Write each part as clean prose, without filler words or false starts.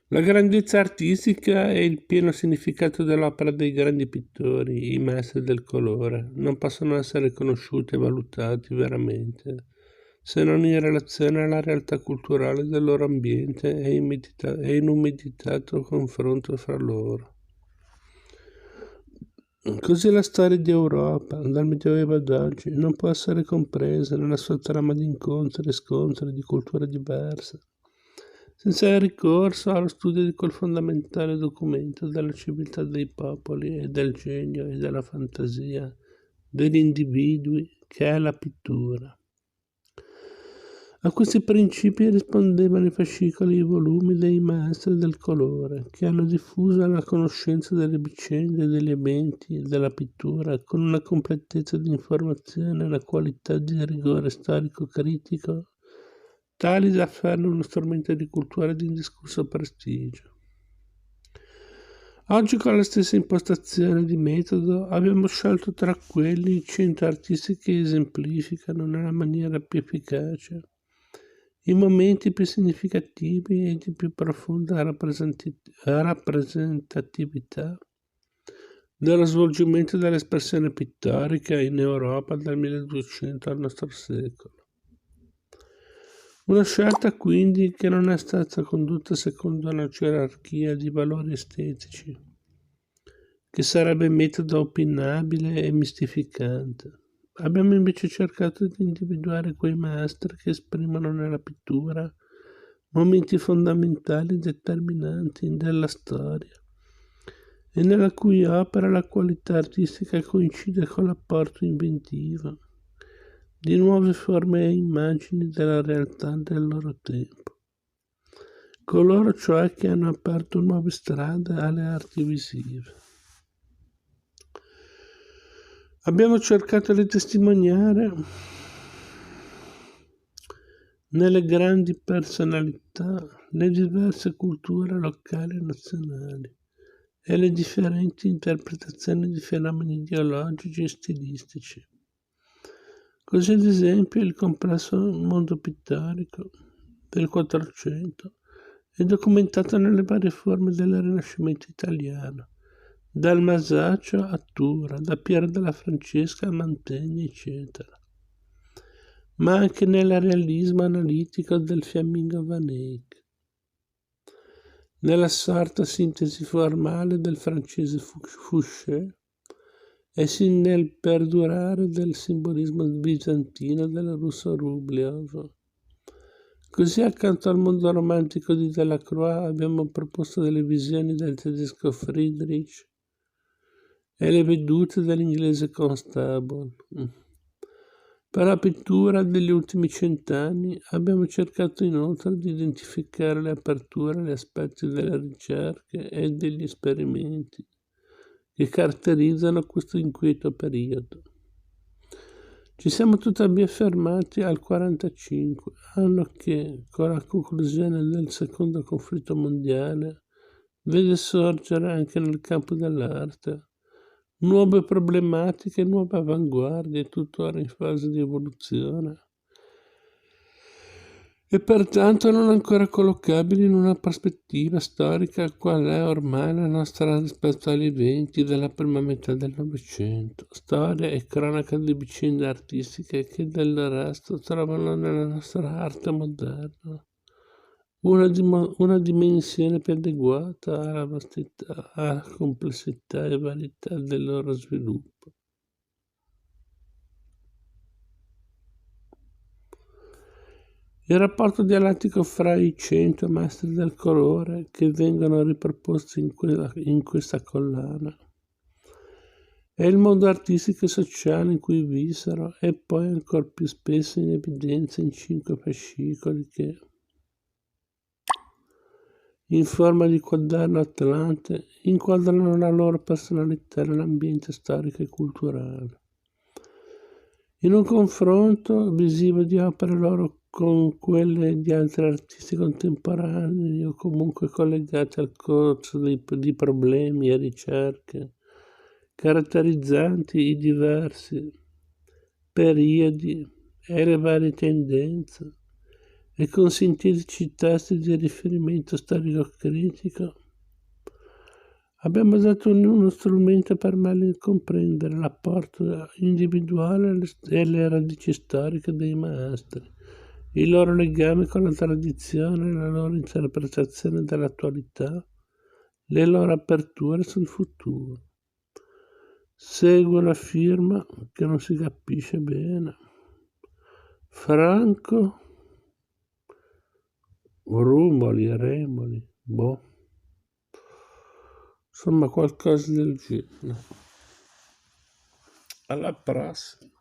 La grandezza artistica è il pieno significato dell'opera dei grandi pittori, i maestri del colore. Non possono essere conosciuti e valutati veramente se non in relazione alla realtà culturale del loro ambiente e in un meditato confronto fra loro. Così la storia di Europa, dal Medioevo ad oggi, non può essere compresa nella sua trama di incontri e scontri di culture diverse, senza il ricorso allo studio di quel fondamentale documento della civiltà dei popoli e del genio e della fantasia degli individui che è la pittura. A questi principi rispondevano i fascicoli e i volumi dei maestri del colore, che hanno diffuso la conoscenza delle vicende e degli eventi della pittura con una completezza di informazione e una qualità di rigore storico-critico tali da farne uno strumento di cultura di indiscusso prestigio. Oggi con la stessa impostazione di metodo abbiamo scelto tra quelli 100 artisti che esemplificano nella maniera più efficace i momenti più significativi e di più profonda rappresentatività dello svolgimento dell'espressione pittorica in Europa dal 1200 al nostro secolo. Una scelta quindi che non è stata condotta secondo una gerarchia di valori estetici, che sarebbe metodo opinabile e mistificante. Abbiamo invece cercato di individuare quei maestri che esprimono nella pittura momenti fondamentali e determinanti della storia e nella cui opera la qualità artistica coincide con l'apporto inventivo di nuove forme e immagini della realtà del loro tempo. Coloro cioè che hanno aperto nuove strade alle arti visive. Abbiamo cercato di testimoniare nelle grandi personalità le diverse culture locali e nazionali e le differenti interpretazioni di fenomeni ideologici e stilistici. Così ad esempio il complesso mondo pittorico del Quattrocento è documentato nelle varie forme del Rinascimento italiano, dal Masaccio a Tura, da Piero della Francesca a Mantegna, eccetera, ma anche nel realismo analitico del Fiammingo Van Eyck, nella sorta sintesi formale del francese Fouché e sin nel perdurare del simbolismo bizantino del russo Rubliov. Così accanto al mondo romantico di Delacroix abbiamo proposto delle visioni del tedesco Friedrich e le vedute dell'inglese Constable. Per la pittura degli ultimi 100 anni abbiamo cercato inoltre di identificare le aperture, gli aspetti delle ricerche e degli esperimenti che caratterizzano questo inquieto periodo. Ci siamo tuttavia fermati al 1945, anno che, con la conclusione del secondo conflitto mondiale, vede sorgere anche nel campo dell'arte nuove problematiche, nuove avanguardie, tuttora in fase di evoluzione e pertanto non ancora collocabili in una prospettiva storica qual è ormai la nostra rispetto agli eventi della prima metà del Novecento, storia e cronaca di vicende artistiche che del resto trovano nella nostra arte moderna una dimensione più adeguata alla vastità, alla complessità e varietà del loro sviluppo. Il rapporto dialettico fra i 100 maestri del colore che vengono riproposti in questa collana è il mondo artistico e sociale in cui vissero e poi ancora più spesso in evidenza in 5 fascicoli che, in forma di quaderno atlante, inquadrano la loro personalità nell'ambiente storico e culturale. In un confronto visivo di opere loro con quelle di altri artisti contemporanei o comunque collegati al corso di problemi e ricerche caratterizzanti i diversi periodi e le varie tendenze, e con sintetici testi di riferimento storico-critico. Abbiamo dato uno strumento per meglio comprendere l'apporto individuale e le radici storiche dei maestri, il loro legame con la tradizione, la loro interpretazione dell'attualità, le loro aperture sul futuro. Segue la firma che non si capisce bene. Franco Remoli, boh. Insomma, qualcosa del genere. Alla prossima.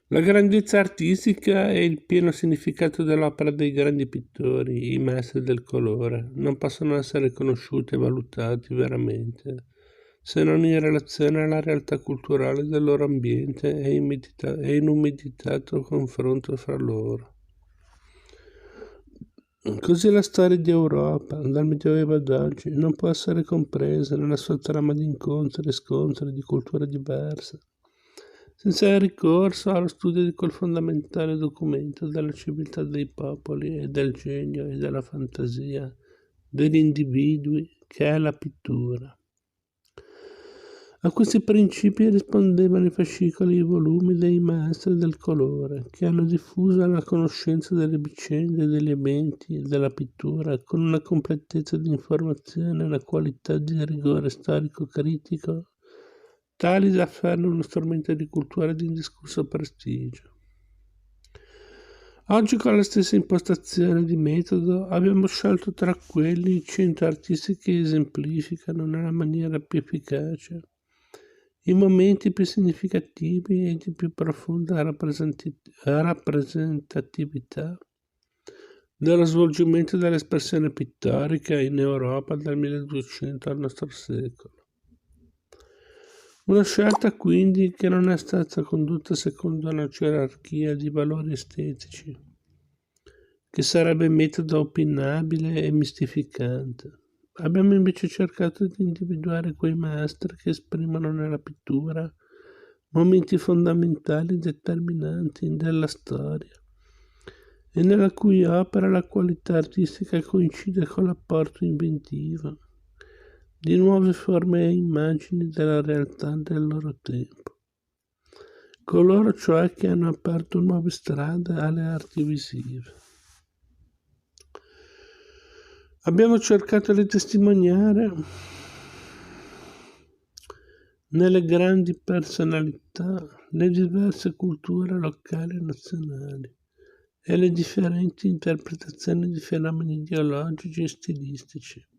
La grandezza artistica è il pieno significato dell'opera dei grandi pittori, i maestri del colore. Non possono essere conosciuti e valutati veramente se non in relazione alla realtà culturale del loro ambiente e in un meditato confronto fra loro. Così la storia di Europa, dal Medioevo ad oggi, non può essere compresa nella sua trama di incontri e scontri di culture diverse, senza il ricorso allo studio di quel fondamentale documento della civiltà dei popoli e del genio e della fantasia degli individui che è la pittura. A questi principi rispondevano i fascicoli e i volumi dei maestri del colore, che hanno diffuso la conoscenza delle vicende e degli elementi della pittura con una completezza di informazione e una qualità di rigore storico-critico tali da farne uno strumento di cultura di indiscusso prestigio. Oggi, con la stessa impostazione di metodo, abbiamo scelto tra quelli i 100 artisti che esemplificano nella maniera più efficace i momenti più significativi e di più profonda rappresentatività dello svolgimento dell'espressione pittorica in Europa dal 1200 al nostro secolo. Una scelta quindi che non è stata condotta secondo una gerarchia di valori estetici, che sarebbe metodo opinabile e mistificante. Abbiamo invece cercato di individuare quei maestri che esprimono nella pittura momenti fondamentali determinanti della storia e nella cui opera la qualità artistica coincide con l'apporto inventivo di nuove forme e immagini della realtà del loro tempo. Coloro cioè che hanno aperto nuove strade alle arti visive. Abbiamo cercato di testimoniare nelle grandi personalità le diverse culture locali e nazionali e le differenti interpretazioni di fenomeni ideologici e stilistici.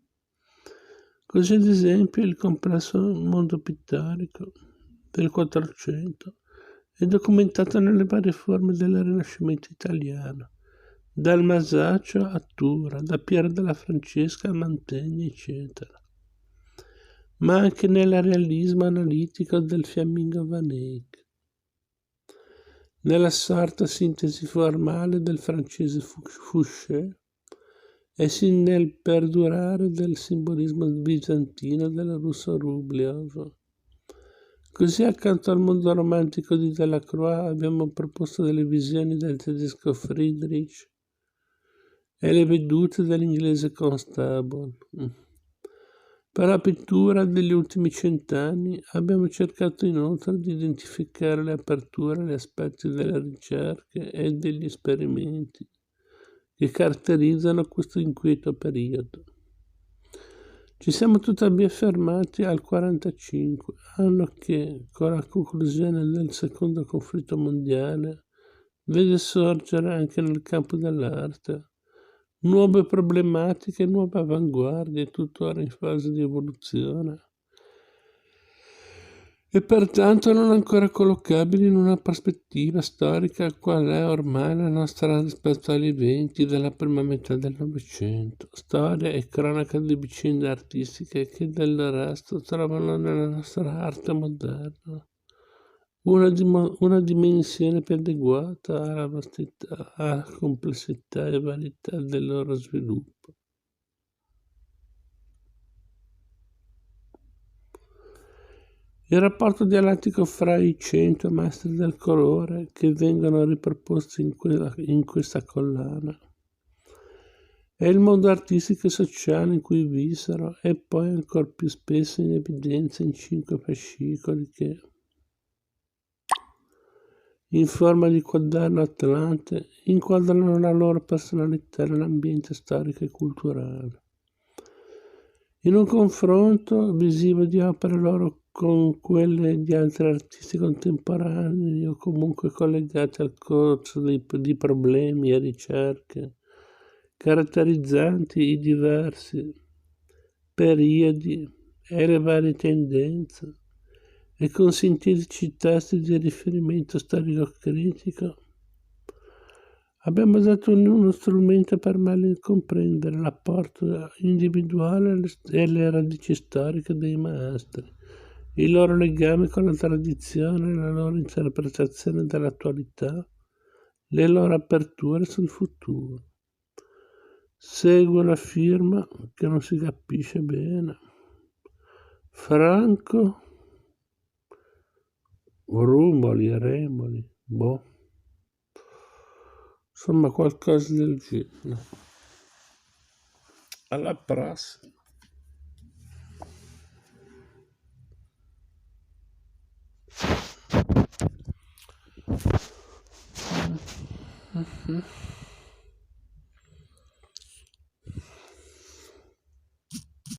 Così, ad esempio, il complesso mondo pittorico del Quattrocento è documentato nelle varie forme del Rinascimento italiano, dal Masaccio a Tura, da Piero della Francesca a Mantegna, eccetera, ma anche nel realismo analitico del Fiammingo Van Eyck, nella sorta sintesi formale del francese Fouché e nel perdurare del simbolismo bizantino del russo Rubliov. Così, accanto al mondo romantico di Delacroix, abbiamo proposto delle visioni del tedesco Friedrich e le vedute dell'inglese Constable. Per la pittura degli ultimi 100 anni abbiamo cercato inoltre di identificare le aperture, gli aspetti delle ricerche e degli esperimenti che caratterizzano questo inquieto periodo. Ci siamo tuttavia fermati al 1945, anno che, con la conclusione del secondo conflitto mondiale, vede sorgere anche nel campo dell'arte nuove problematiche, nuove avanguardie, tuttora in fase di evoluzione. e pertanto non ancora collocabili in una prospettiva storica qual è ormai la nostra rispetto agli eventi della prima metà del Novecento, storia e cronaca di vicende artistiche che del resto trovano nella nostra arte moderna una dimensione più adeguata alla vastità, alla complessità e varietà del loro sviluppo. Il rapporto dialettico fra i 100 maestri del colore che vengono riproposti in questa collana e il mondo artistico e sociale in cui vissero e poi ancora più spesso in evidenza in 5 fascicoli che, in forma di quaderno atlante, inquadrano la loro personalità nell'ambiente storico e culturale. In un confronto visivo di opere loro con quelle di altri artisti contemporanei o comunque collegati al corso di problemi e ricerche caratterizzanti i diversi periodi e le varie tendenze e con sintetici testi di riferimento storico-critico, abbiamo dato uno strumento per meglio comprendere l'apporto individuale e le radici storiche dei maestri, il loro legame con la tradizione, la loro interpretazione dell'attualità, le loro aperture sul futuro. Segue la firma che non si capisce bene. Franco Remoli, boh. Insomma, qualcosa del genere. Alla prossima.